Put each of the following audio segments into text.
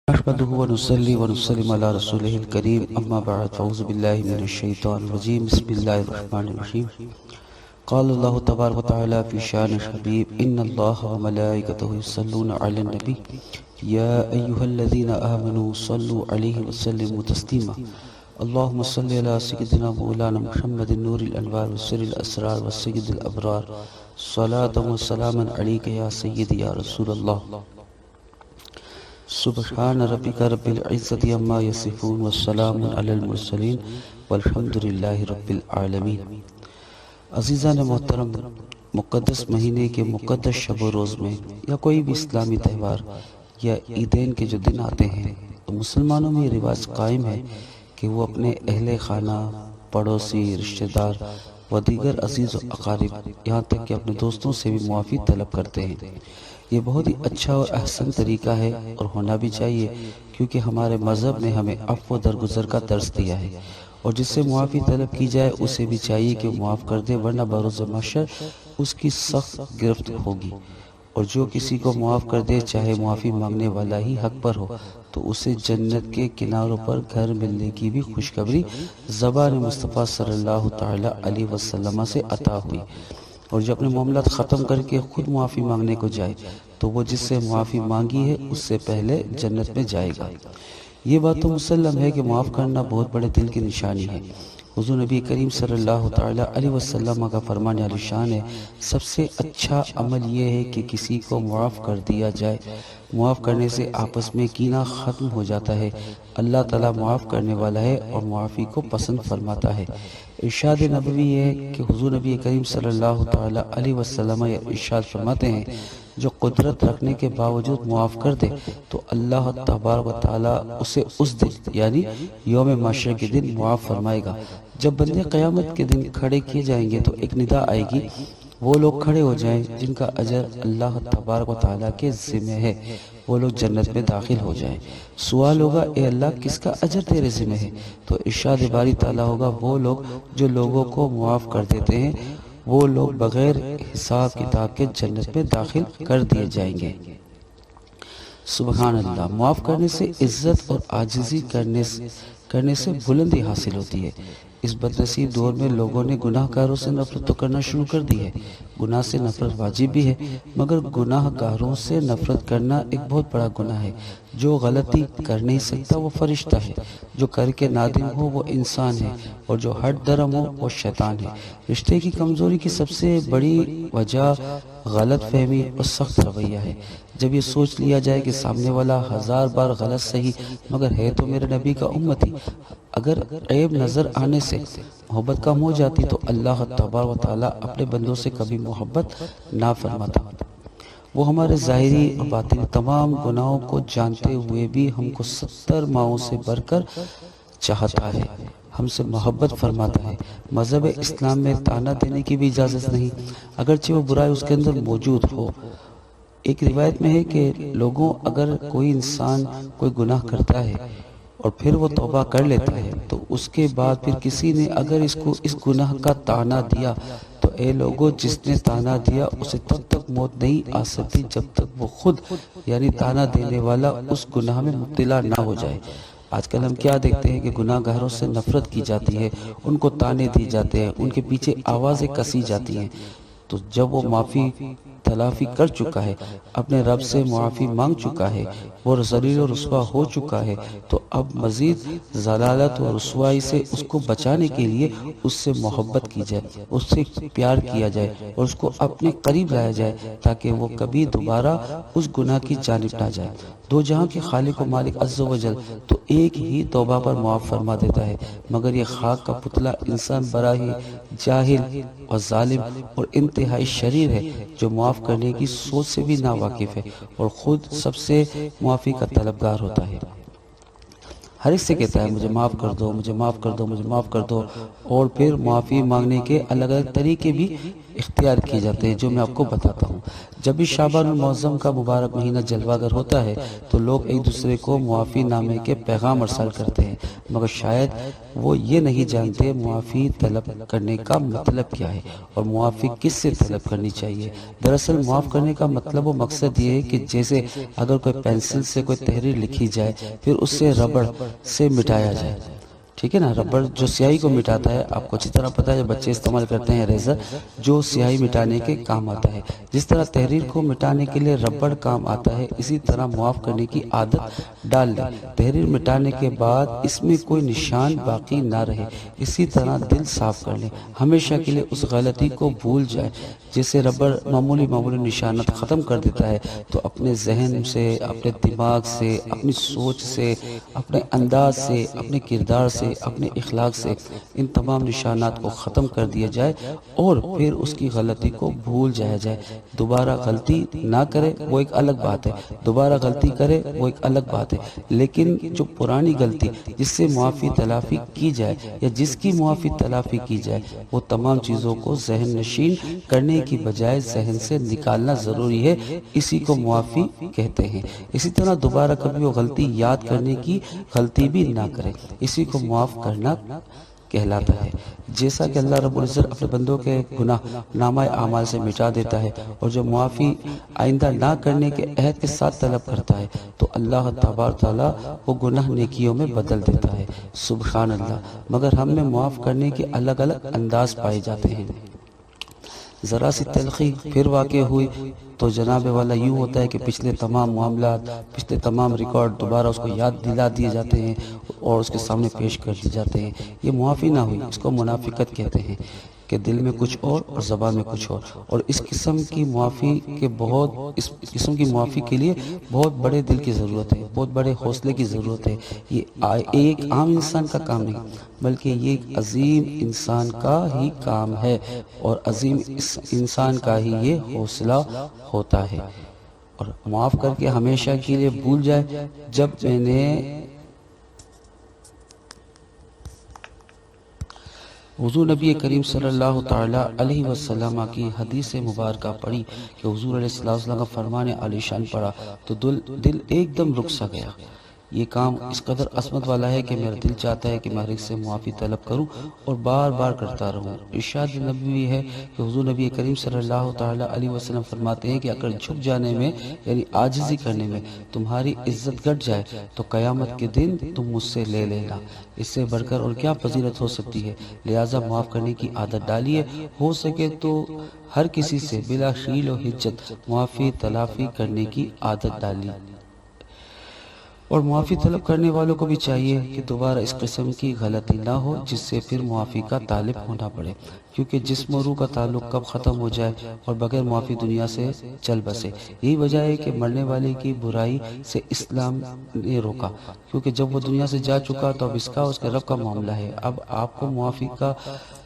نحمده ونصلي ونسلم على رسوله الكريم اما بعد فاعوذ بالله من الشيطان الرجيم بسم الله الرحمن الرحيم قال الله تبارك وتعالى في شان الحبيب ان الله وملائكته يصلون على النبي يا ايها الذين امنوا صلوا عليه وسلموا تسليما اللهم صل على سيدنا مولانا محمد النور الانوار والسر الاسرار والسيد الابرار صلاة وسلاما عليك يا سيدي يا رسول الله سبحان ربک رب العزت عما یصفون والسلام علی المرسلین والحمد للہ رب العالمین۔ عزیزان محترم، مقدس مہینے کے مقدس شب و روز میں یا کوئی بھی اسلامی تہوار یا عیدین کے جو دن آتے ہیں تو مسلمانوں میں یہ رواج قائم ہے کہ وہ اپنے اہل خانہ، پڑوسی، رشتہ دار و دیگر عزیز و اقارب یہاں تک کہ اپنے دوستوں سے بھی معافی طلب کرتے ہیں۔ یہ بہت ہی اچھا اور احسن طریقہ ہے اور ہونا بھی چاہیے، کیونکہ ہمارے مذہب نے ہمیں عفو و درگزر کا درس دیا ہے، اور جس سے معافی طلب کی جائے اسے بھی چاہیے کہ وہ معاف کر دے، ورنہ بروز محشر اس کی سخت گرفت ہوگی۔ اور جو کسی کو معاف کر دے، چاہے معافی مانگنے والا ہی حق پر ہو، تو اسے جنت کے کناروں پر گھر ملنے کی بھی خوشخبری زبان مصطفیٰ صلی اللہ تعالی علیہ وسلم سے عطا ہوئی۔ اور جو اپنے معاملات ختم کر کے خود معافی مانگنے کو جائے تو وہ جس سے معافی مانگی ہے اس سے پہلے جنت میں جائے گا۔ یہ بات تو مسلم ہے کہ معاف کرنا بہت بڑے دل کی نشانی ہے۔ حضور نبی کریم صلی اللہ تعالی علیہ وسلم کا فرمان عالی شان ہے، سب سے اچھا عمل یہ ہے کہ کسی کو معاف کر دیا جائے۔ معاف کرنے سے آپس میں کینہ ختم ہو جاتا ہے۔ اللہ تعالیٰ معاف کرنے والا ہے اور معافی کو پسند فرماتا ہے۔ ارشاد نبوی ہے کہ حضور نبی کریم صلی اللہ تعالی علیہ وسلم یہ ارشاد فرماتے ہیں، جو قدرت رکھنے کے باوجود معاف کر دے تو اللہ تبارک و تعالیٰ اسے اس دن یعنی یوم محشر کے دن معاف فرمائے گا۔ جب بندے قیامت کے دن کھڑے کیے جائیں گے تو ایک ندا آئے گی، وہ لوگ کھڑے ہو جائیں جن کا اجر اللہ تبارک و تعالیٰ کے ذمہ ہے، وہ لوگ جنت میں داخل ہو جائیں۔ سوال ہوگا، اے اللہ کس کا اجر تیرے ذمہ ہے؟ تو ارشاد باری تعالیٰ ہوگا، وہ لوگ جو لوگوں کو معاف کر دیتے ہیں وہ لوگ بغیر حساب کتاب کے جنت میں داخل کر دیے جائیں گے۔ سبحان اللہ۔ معاف کرنے سے عزت اور عاجزی کرنے سے بلندی حاصل ہوتی ہے۔ اس بدنصیب دور میں لوگوں نے گناہ گاروں سے نفرت تو کرنا شروع کر دی ہے۔ گناہ سے نفرت واجب بھی ہے، مگر گناہ گاروں سے نفرت کرنا ایک بہت بڑا گناہ ہے۔ جو غلطی کر نہیں سکتا وہ فرشتہ ہے، جو کر کے نادم ہو وہ انسان ہے، اور جو ہٹ درم ہو وہ شیطان ہے۔ رشتے کی کمزوری کی سب سے بڑی وجہ غلط فہمی اور سخت رویہ ہے۔ جب یہ سوچ لیا جائے کہ سامنے والا 1000 بار غلط صحیح مگر ہے تو میرے نبی کا امتی، اگر عیب نظر آنے سے محبت کم ہو جاتی تو اللہ تبارک و تعالیٰ اپنے بندوں سے کبھی محبت نہ فرماتا۔ وہ ہمارے ظاہری اور باطنی تمام گناہوں کو جانتے ہوئے بھی ہم کو 70 ماؤں سے بڑھ کر چاہتا ہے، ہم سے محبت فرماتا ہے۔ مذہب اسلام میں طعنہ دینے کی بھی اجازت نہیں، اگرچہ وہ برائی اس کے اندر موجود ہو۔ ایک روایت میں ہے کہ لوگوں اگر کوئی انسان کوئی گناہ کرتا ہے اور پھر وہ توبہ کر لیتا ہے تو اس کے بعد پھر کسی نے اگر اس کو اس گناہ کا طعنہ دیا تو اے لوگوں، جس نے طعنہ دیا اسے تب تک موت نہیں آ سکتی جب تک وہ خود یعنی طعنہ دینے والا اس گناہ میں مبتلا نہ ہو جائے۔ آج کل ہم کیا دیکھتے ہیں کہ گناہ گاروں سے نفرت کی جاتی ہے، ان کو طعنے دی جاتے ہیں، ان کے پیچھے آوازیں کسی جاتی ہیں۔ تو جب وہ معافی تلافی کر چکا ہے، اپنے رب سے معافی مانگ چکا ہے، وہ ذلیل و رسوا ہو چکا ہے، تو اب مزید ضلالت و رسوائی سے اس کو بچانے کے لیے اس سے محبت کی جائے، اس سے پیار کیا جائے اور اس کو اپنے قریب لایا جائے تاکہ وہ کبھی دوبارہ اس گناہ کی جانب نہ جائے۔ دو جہاں کے خالق و مالک عز و جل تو ایک ہی توبہ پر معاف فرما دیتا ہے، مگر یہ خاک کا پتلا انسان بڑا ہی جاہل اور ظالم اور انتہائی شریر ہے، جو معاف کرنے کی سوچ سے بھی ناواقف ہے اور خود سب سے معافی کا طلبگار ہوتا ہے۔ ہر ایک سے کہتا ہے مجھے معاف کر دو، مجھے معاف کر دو، مجھے معاف کر دو، اور پھر معافی مانگنے کے الگ الگ طریقے بھی اختیار کیے جاتے ہیں جو میں آپ کو بتاتا ہوں۔ جب بھی شعبان المعظم کا مبارک مہینہ جلوہ گر ہوتا ہے تو لوگ ایک دوسرے کو معافی نامے کے پیغام ارسال کرتے ہیں، مگر شاید وہ یہ نہیں جانتے معافی طلب کرنے کا مطلب کیا ہے اور معافی کس سے طلب کرنی چاہیے۔ دراصل معاف کرنے کا مطلب و مقصد یہ ہے کہ جیسے اگر کوئی پینسل سے کوئی تحریر لکھی جائے پھر اس سے ربڑ سے مٹایا جائے، ٹھیک ہے نا، ربڑ جو سیاہی کو مٹاتا ہے، آپ کو اچھی طرح پتہ ہے، بچے استعمال کرتے ہیں ریزر جو سیاہی مٹانے کے کام آتا ہے، جس طرح تحریر کو مٹانے کے لیے ربڑ کام آتا ہے، اسی طرح معاف کرنے کی عادت ڈال لیں۔ تحریر مٹانے کے بعد اس میں کوئی نشان باقی نہ رہے، اسی طرح دل صاف کر لیں، ہمیشہ کے لیے اس غلطی کو بھول جائیں۔ جیسے ربڑ معمولی نشانات ختم کر دیتا ہے، تو اپنے ذہن سے، اپنے دماغ سے، اپنی سوچ سے، اپنے انداز سے، اپنے کردار سے، اپنے اخلاق سے ان تمام نشانات کو ختم کر دیا جائے اور پھر اس کی غلطی کو بھول جایا جائے۔ دوبارہ غلطی نہ کرے وہ ایک الگ بات ہے، دوبارہ غلطی کرے وہ ایک الگ بات ہے، لیکن جو پرانی غلطی جس سے معافی تلافی کی جائے یا جس کی معافی تلافی کی جائے، وہ تمام چیزوں کو ذہن نشین کرنے کی بجائے ذہن سے نکالنا ضروری ہے، اسی کو معافی کہتے ہیں۔ اسی طرح دوبارہ کبھی وہ غلطی یاد کرنے کی غلطی بھی نہ کرے، اسی کو معاف کرنا کہلاتا ہے۔ جیسا کہ اللہ رب العزت اپنے بندوں کے گناہ نامہ اعمال سے مٹا دیتا ہے اور جو معافی آئندہ نہ کرنے کے عہد کے ساتھ طلب کرتا ہے تو اللہ تبارک تعالیٰ وہ گناہ نیکیوں میں بدل دیتا ہے۔ سبحان اللہ۔ مگر ہم میں معاف کرنے کے الگ الگ انداز پائے جاتے ہیں۔ ذرا سی تلخی پھر واقع ہوئی تو جناب والا یوں ہوتا ہے کہ پچھلے تمام معاملات، پچھلے تمام ریکارڈ دوبارہ اس کو یاد دلا دیے جاتے ہیں اور اس کے سامنے پیش کر دیے جاتے ہیں۔ یہ معافی نہ ہوئی، اس کو منافقت کہتے ہیں کہ دل میں کچھ اور زبان میں کچھ اور اس قسم کی معافی کے لیے بہت بڑے دل کی ضرورت ہے، بہت بڑے حوصلے کی ضرورت ہے۔ یہ ایک عام انسان کا کام نہیں بلکہ یہ ایک عظیم انسان کا ہی کام ہے اور عظیم انسان کا ہی یہ حوصلہ ہوتا ہے۔ اور معاف کر کے ہمیشہ کے لیے بھول جائے۔ جب میں نے حضور نبی کریم صلی اللہ تعالی علیہ وسلم کی حدیث مبارکہ پڑھی کہ حضور علیہ السلام کا فرمان عالی شان پڑھا تو دل ایک دم رک سا گیا۔ یہ کام اس قدر عظمت والا ہے کہ میرا دل چاہتا ہے کہ میں ہر ایک سے معافی طلب کروں اور بار بار کرتا رہوں۔ ارشاد نبوی ہے کہ حضور نبی کریم صلی اللہ تعالی علیہ وسلم فرماتے ہیں کہ اگر جھک جانے میں یعنی عاجزی کرنے میں تمہاری عزت گھٹ جائے تو قیامت کے دن تم مجھ سے لے لینا۔ اس سے بڑھ کر اور کیا فضیلت ہو سکتی ہے؟ لہٰذا معاف کرنے کی عادت ڈالیے، ہو سکے تو ہر کسی سے بلا حیل و حجت معافی تلافی کرنے کی عادت ڈالیے۔ اور معافی طلب کرنے والوں کو بھی چاہیے کہ دوبارہ اس قسم کی غلطی نہ ہو جس سے پھر معافی کا طالب ہونا پڑے، کیونکہ جسم و روح کا تعلق کب ختم ہو جائے اور بغیر معافی دنیا سے چل بسے۔ یہی وجہ ہے کہ مرنے والے کی برائی سے اسلام نے روکا، کیونکہ جب وہ دنیا سے جا چکا تو اب اس کا اس کے رب کا معاملہ ہے۔ اب آپ کو معافی کا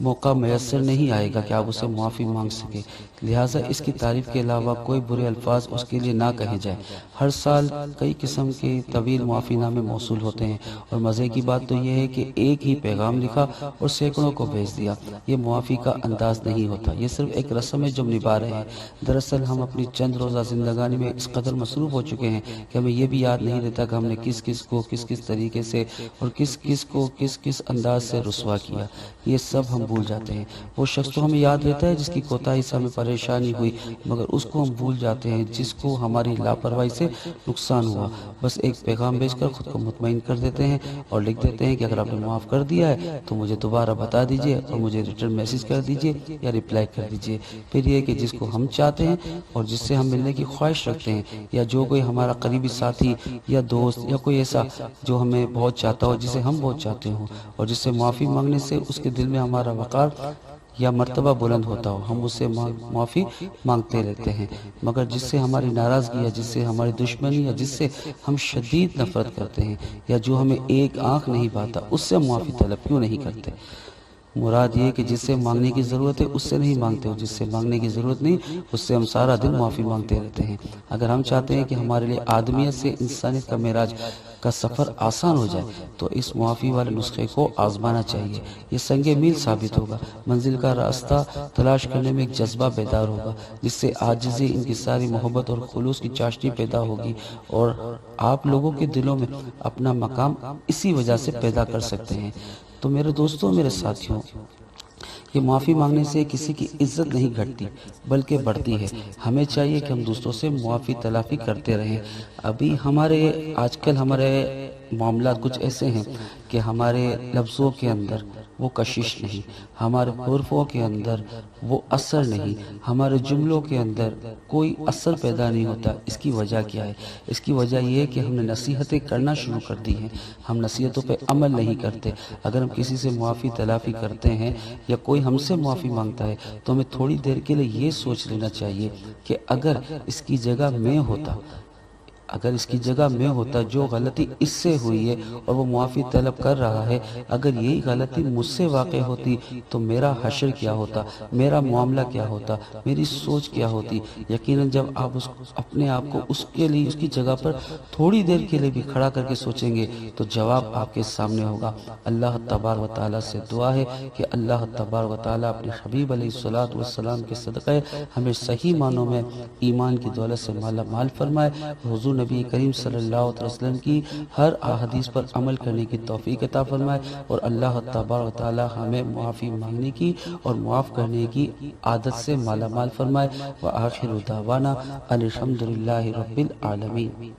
موقع میسر نہیں آئے گا کہ آپ اسے معافی مانگ سکیں، لہٰذا اس کی تعریف کے علاوہ کوئی برے الفاظ اس کے لیے نہ کہے جائیں۔ ہر سال کئی قسم کے طویل معافی نامے موصول ہوتے ہیں اور مزے کی بات تو یہ ہے کہ ایک ہی پیغام لکھا اور سینکڑوں کو بھیج دیا۔ یہ معافی کا انداز نہیں ہوتا، یہ صرف ایک رسم ہے جو نبھا رہے ہیں۔ دراصل ہم اپنی چند روزہ زندگانی میں اس قدر مصروف ہو چکے ہیں کہ ہمیں یہ بھی یاد نہیں رہتا کہ ہم نے کس کس کو کس کس طریقے سے اور کس کس کو کس کس انداز سے رسوا کیا، یہ سب ہم بھول جاتے ہیں۔ وہ شخص تو ہمیں یاد رہتا ہے جس کی کوتاہی سے ہمیں پریشانی ہوئی، مگر اس کو ہم بھول جاتے ہیں جس کو ہماری لاپرواہی سے نقصان ہوا۔ بس ایک پیغام بھیج کر خود کو مطمئن کر دیتے ہیں اور لکھ دیتے ہیں کہ اگر آپ نے معاف کر دیا ہے تو مجھے دوبارہ بتا دیجئے اور مجھے ریٹرن میسج کر دیجئے یا ریپلائی کر دیجئے۔ پھر یہ کہ جس کو ہم چاہتے ہیں اور جس سے ہم ملنے کی خواہش رکھتے ہیں، یا جو کوئی ہمارا قریبی ساتھی یا دوست یا کوئی ایسا جو ہمیں بہت چاہتا ہو، جسے ہم بہت چاہتے ہوں، اور جس سے معافی مانگنے سے اس کے دل میں ہمارا وقار یا مرتبہ بلند ہوتا ہو، ہم اس سے معافی مانگتے رہتے ہیں۔ مگر جس سے ہماری ناراضگی یا جس سے ہماری دشمنی یا جس سے ہم شدید نفرت کرتے ہیں یا جو ہمیں ایک آنکھ نہیں پاتا، اس سے معافی طلب کیوں نہیں کرتے؟ مراد یہ کہ جس سے مانگنے کی ضرورت ہے اس سے نہیں مانگتے ہو، جس سے مانگنے کی ضرورت نہیں اس سے ہم سارا دن معافی مانگتے رہتے ہیں۔ اگر ہم چاہتے ہیں کہ ہمارے لیے آدمیت سے انسانیت کا معراج کا سفر آسان ہو جائے تو اس معافی والے نسخے کو آزمانا چاہیے۔ یہ سنگ میل ثابت ہوگا، منزل کا راستہ تلاش کرنے میں ایک جذبہ بیدار ہوگا جس سے عاجزی، انکساری، محبت اور خلوص کی چاشنی پیدا ہوگی، اور آپ لوگوں کے دلوں میں اپنا مقام اسی وجہ سے پیدا کر سکتے ہیں۔ تو میرے دوستوں، میرے ساتھیوں، یہ معافی مانگنے سے کسی کی عزت نہیں گھٹتی بلکہ بڑھتی ہے۔ ہمیں چاہیے کہ ہم دوسروں سے معافی تلافی کرتے رہیں۔ آج کل ہمارے معاملات کچھ ایسے ہیں کہ ہمارے لفظوں کے اندر وہ کشش نہیں، ہمارے حرفوں کے اندر وہ اثر نہیں، ہمارے جملوں کے اندر کوئی اثر پیدا نہیں ہوتا۔ اس کی وجہ کیا ہے؟ اس کی وجہ یہ ہے کہ ہم نے نصیحتیں کرنا شروع کر دی ہیں، ہم نصیحتوں پہ عمل نہیں کرتے۔ اگر ہم کسی سے معافی تلافی کرتے ہیں یا کوئی ہم سے معافی مانگتا ہے تو ہمیں تھوڑی دیر کے لیے یہ سوچ لینا چاہیے کہ اگر اس کی جگہ میں ہوتا، جو غلطی اس سے ہوئی ہے اور وہ معافی طلب کر رہا ہے، اگر یہی غلطی مجھ سے واقع ہوتی تو میرا حشر کیا ہوتا، میرا معاملہ کیا ہوتا، میری سوچ کیا ہوتی۔ یقیناً جب آپ اپنے آپ کو اس کی جگہ پر تھوڑی دیر کے لیے بھی کھڑا کر کے سوچیں گے تو جواب آپ کے سامنے ہوگا۔ اللہ تبارک و تعالیٰ سے دعا ہے کہ اللہ تبارک و تعالیٰ اپنے حبیب علیہ الصلوۃ والسلام کے صدقے ہمیں صحیح معنوں میں ایمان کی دولت سے مالا مال فرمائے، حضور نبی کریم صلی اللہ علیہ وسلم کی ہر احادیث پر عمل کرنے کی توفیق عطا فرمائے، اور اللہ تبارک و تعالیٰ ہمیں معافی مانگنے کی اور معاف کرنے کی عادت سے مالا مال فرمائے۔ وآخر دعوانا الحمدللہ رب العالمین۔